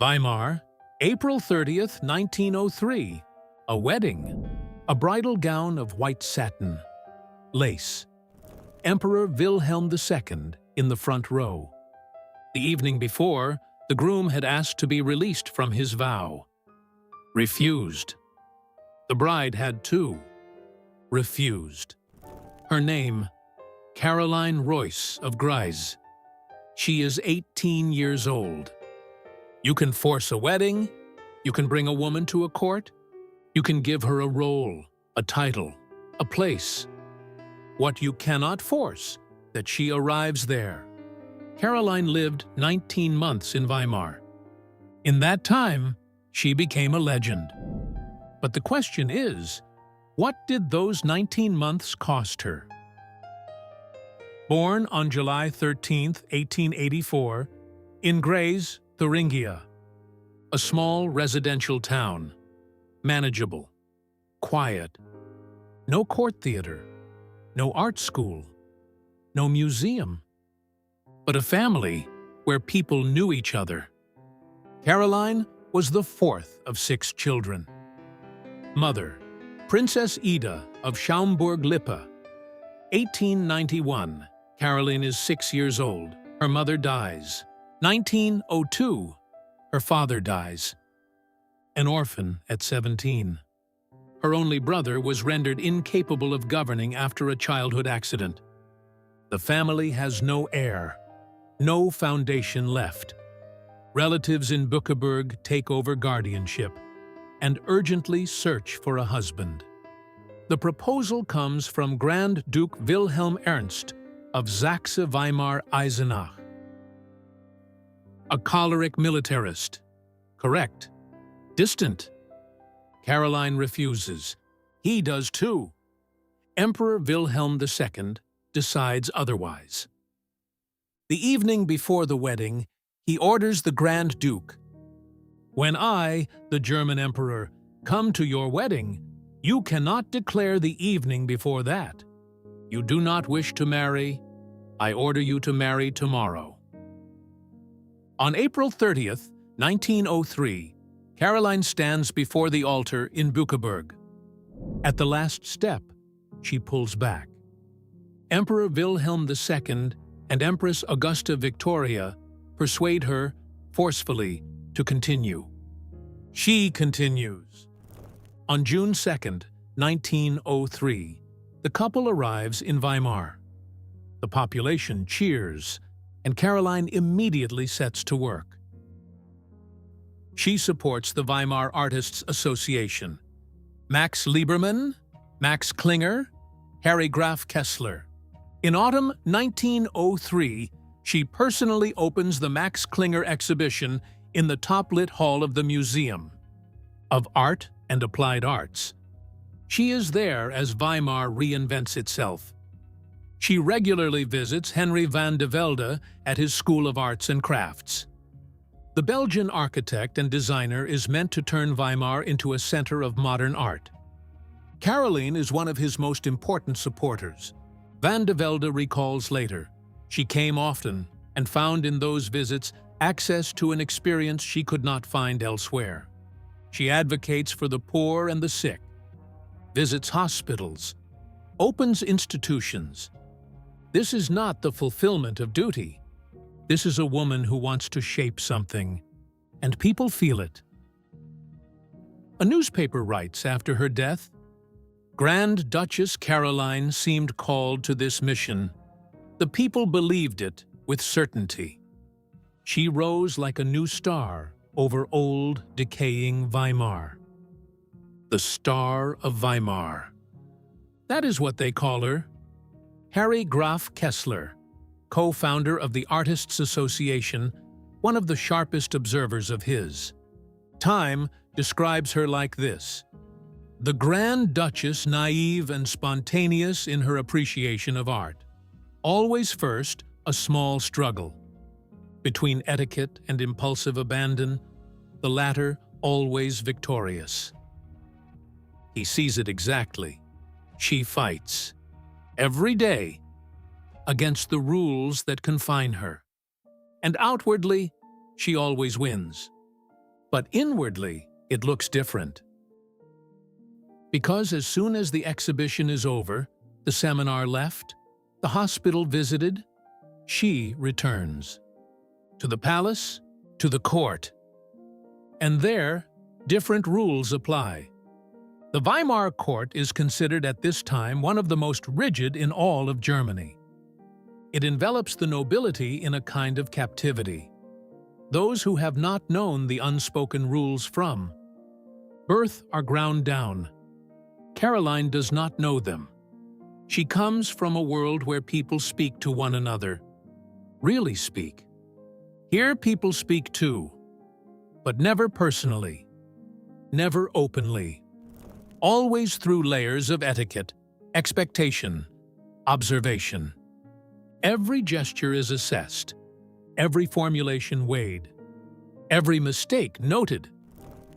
Weimar, April 30th, 1903. A wedding. A bridal gown of white satin. Lace. Emperor Wilhelm II in the front row. The evening before, the groom had asked to be released from his vow. Refused. The bride had too. Refused. Her name, Caroline Reuss of Greiz. She is 18 years old. You can force a wedding, you can bring a woman to a court, you can give her a role, a title, a place. What you cannot force, that she arrives there. Caroline lived 19 months in Weimar. In that time, she became a legend. But the question is, what did those 19 months cost her? Born on July 13, 1884, in Greiz, Thuringia, a small residential town, manageable, quiet, no court theater, no art school, no museum, but a family where people knew each other. Caroline was the fourth of 6 children. Mother, Princess Ida of Schaumburg-Lippe. 1891, Caroline is 6 years old. Her mother dies. 1902, her father dies. An orphan at 17. Her only brother was rendered incapable of governing after a childhood accident. The family has no heir, no foundation left. Relatives in Bückeburg take over guardianship and urgently search for a husband. The proposal comes from Grand Duke Wilhelm Ernst of Saxe, Weimar, Eisenach. A choleric militarist. Correct. Distant. Caroline refuses. He does too. Emperor Wilhelm II decides otherwise. The evening before the wedding, he orders the Grand Duke, "When I, the German Emperor, come to your wedding, you cannot declare the evening before that. You do not wish to marry, I order you to marry tomorrow." On April 30th, 1903, Caroline stands before the altar in Bückeburg. At the last step, she pulls back. Emperor Wilhelm II and Empress Augusta Victoria persuade her, forcefully, to continue. She continues. On June 2nd, 1903, the couple arrives in Weimar. The population cheers, and Caroline immediately sets to work. She supports the Weimar Artists Association, Max Liebermann, Max Klinger, Harry Graf Kessler. In autumn 1903, she personally opens the Max Klinger exhibition in the top-lit hall of the Museum of Art and Applied Arts. She is there as Weimar reinvents itself. She regularly visits Henry van de Velde at his School of Arts and Crafts. The Belgian architect and designer is meant to turn Weimar into a center of modern art. Caroline is one of his most important supporters. Van de Velde recalls later, "She came often and found in those visits access to an experience she could not find elsewhere. She advocates for the poor and the sick, visits hospitals, opens institutions. This is not the fulfillment of duty. This is a woman who wants to shape something, and people feel it." A newspaper writes after her death, "Grand Duchess Caroline seemed called to this mission. The people believed it with certainty. She rose like a new star over old, decaying Weimar. The Star of Weimar. That is what they call her." Harry Graf Kessler, co-founder of the Artists Association, one of the sharpest observers of his. Time describes her like this: "The Grand Duchess, naive and spontaneous in her appreciation of art. Always first, a small struggle. Between etiquette and impulsive abandon, the latter always victorious." He sees it exactly. She fights, every day, against the rules that confine her. And outwardly, she always wins. But inwardly, it looks different. Because as soon as the exhibition is over, the seminar left, the hospital visited, she returns. To the palace, to the court. And there, different rules apply. The Weimar court is considered at this time one of the most rigid in all of Germany. It envelops the nobility in a kind of captivity. Those who have not known the unspoken rules from birth are ground down. Caroline does not know them. She comes from a world where people speak to one another. Really speak. Here people speak too, but never personally, never openly. Always through layers of etiquette, expectation, observation. Every gesture is assessed, every formulation weighed, every mistake noted,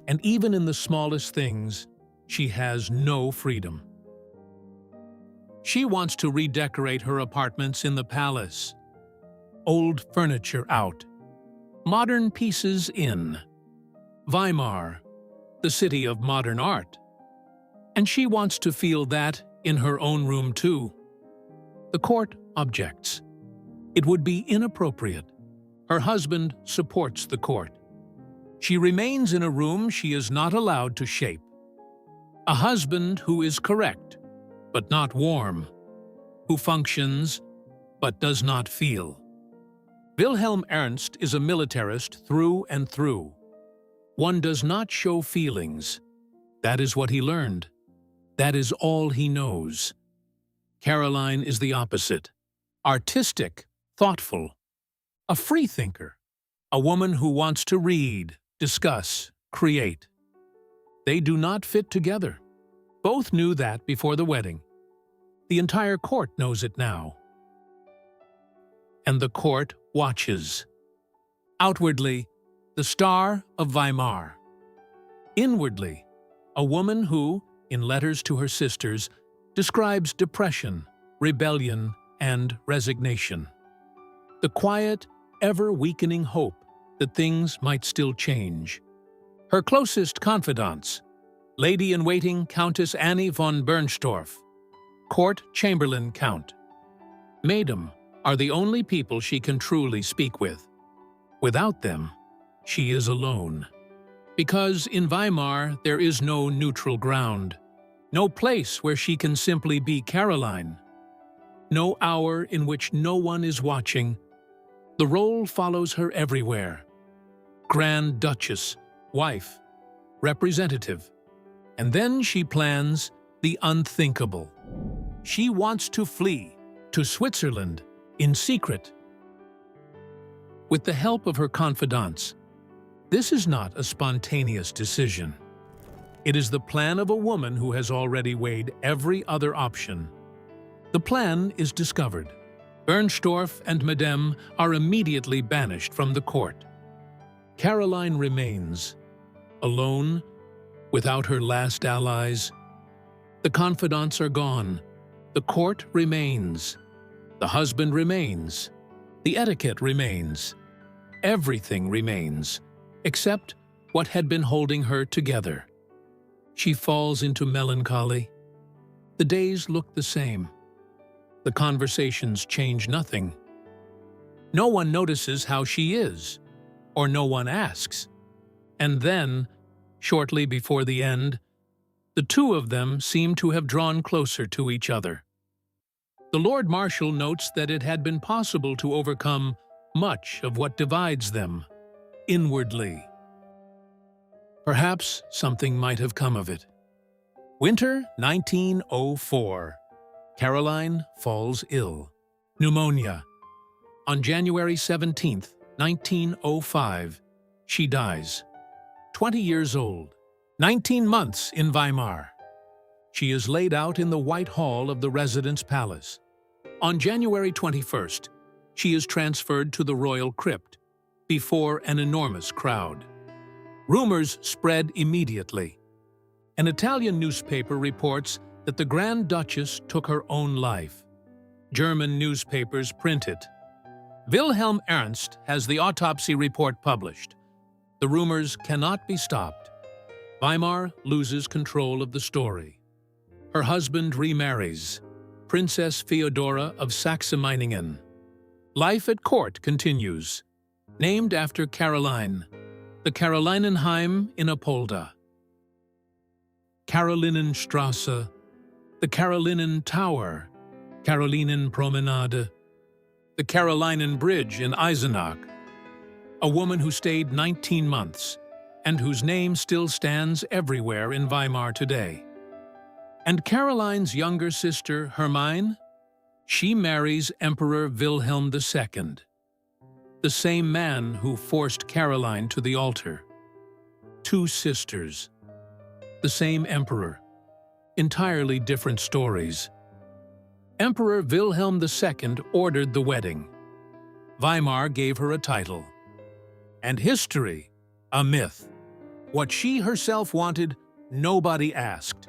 and even in the smallest things, she has no freedom. She wants to redecorate her apartments in the palace. Old furniture out, modern pieces in. Weimar, the city of modern art. And she wants to feel that in her own room too. The court objects. It would be inappropriate. Her husband supports the court. She remains in a room she is not allowed to shape. A husband who is correct, but not warm, who functions, but does not feel. Wilhelm Ernst is a militarist through and through. One does not show feelings. That is what he learned. That is all he knows. Caroline is the opposite. Artistic, thoughtful, a freethinker, a woman who wants to read, discuss, create. They do not fit together. Both knew that before the wedding. The entire court knows it now. And the court watches. Outwardly, the star of Weimar. Inwardly, a woman who, in letters to her sisters, describes depression, rebellion, and resignation. The quiet, ever-weakening hope that things might still change. Her closest confidants, Lady-in-Waiting Countess Annie von Bernstorff, Court Chamberlain Count. Madam are the only people she can truly speak with. Without them, she is alone. Because in Weimar there is no neutral ground, no place where she can simply be Caroline, no hour in which no one is watching. The role follows her everywhere. Grand Duchess, wife, representative. And then she plans the unthinkable. She wants to flee to Switzerland in secret. With the help of her confidants, this is not a spontaneous decision. It is the plan of a woman who has already weighed every other option. The plan is discovered. Bernstorff and Madame are immediately banished from the court. Caroline remains, alone, without her last allies. The confidants are gone. The court remains. The husband remains. The etiquette remains. Everything remains, except what had been holding her together. She falls into melancholy. The days look the same. The conversations change nothing. No one notices how she is, or no one asks. And then, shortly before the end, the two of them seem to have drawn closer to each other. The Lord Marshal notes that it had been possible to overcome much of what divides them, inwardly. Perhaps something might have come of it. Winter 1904. Caroline falls ill. Pneumonia. On January 17, 1905, she dies. 20 years old. 19 months in Weimar. She is laid out in the White Hall of the residence palace. On January 21st, she is transferred to the royal crypt, before an enormous crowd. Rumors spread immediately. An Italian newspaper reports that the Grand Duchess took her own life. German newspapers print it. Wilhelm Ernst has the autopsy report published. The rumors cannot be stopped. Weimar loses control of the story. Her husband remarries, Princess Feodora of Saxe-Meiningen. Life at court continues. Named after Caroline, the Carolinenheim in Apolda. Carolinenstrasse, the Carolinen Tower, Carolinenpromenade, the Carolinen Bridge in Eisenach. A woman who stayed 19 months and whose name still stands everywhere in Weimar today. And Caroline's younger sister, Hermine? She marries Emperor Wilhelm II, the same man who forced Caroline to the altar. Two sisters, the same emperor, entirely different stories. Emperor Wilhelm II ordered the wedding. Weimar gave her a title. And history, a myth. What she herself wanted, nobody asked.